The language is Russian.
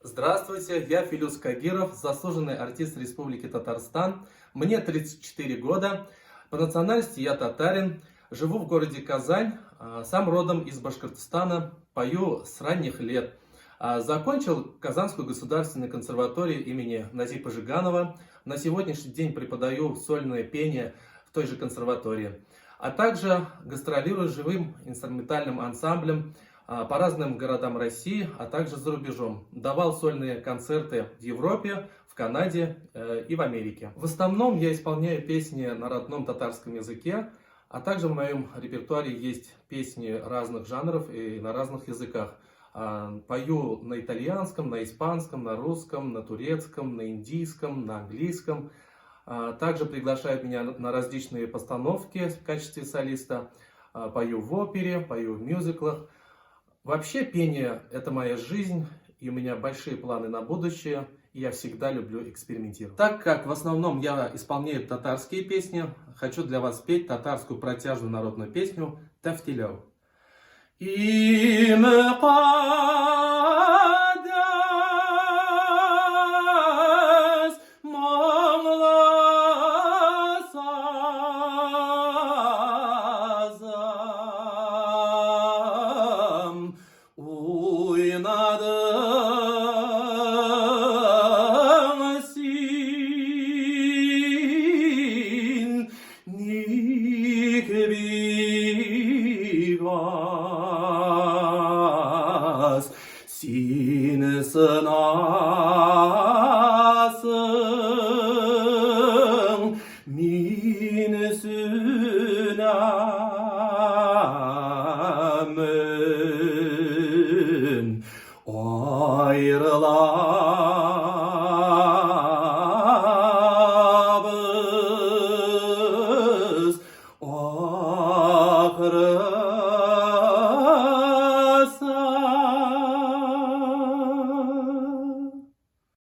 Здравствуйте, я Филюс Кагиров, заслуженный артист Республики Татарстан. Мне 34 года, по национальности я татарин, живу в городе Казань, сам родом из Башкортостана, пою с ранних лет. Закончил Казанскую государственную консерваторию имени Назипа Жиганова. На сегодняшний день преподаю сольное пение в той же консерватории. А также гастролирую живым инструментальным ансамблем по разным городам России, а также за рубежом. Давал сольные концерты в Европе, в Канаде и в Америке. В основном я исполняю песни на родном татарском языке, а также в моем репертуаре есть песни разных жанров и на разных языках. Пою на итальянском, на испанском, на русском, на турецком, на индийском, на английском. Также приглашают меня на различные постановки в качестве солиста. Пою в опере, пою в мюзиклах. Вообще пение – это моя жизнь, и у меня большие планы на будущее, и я всегда люблю экспериментировать. Так как в основном я исполняю татарские песни, хочу для вас спеть татарскую протяжную народную песню «Тафтиляу». Sine sınasın min sünemin ayrılabız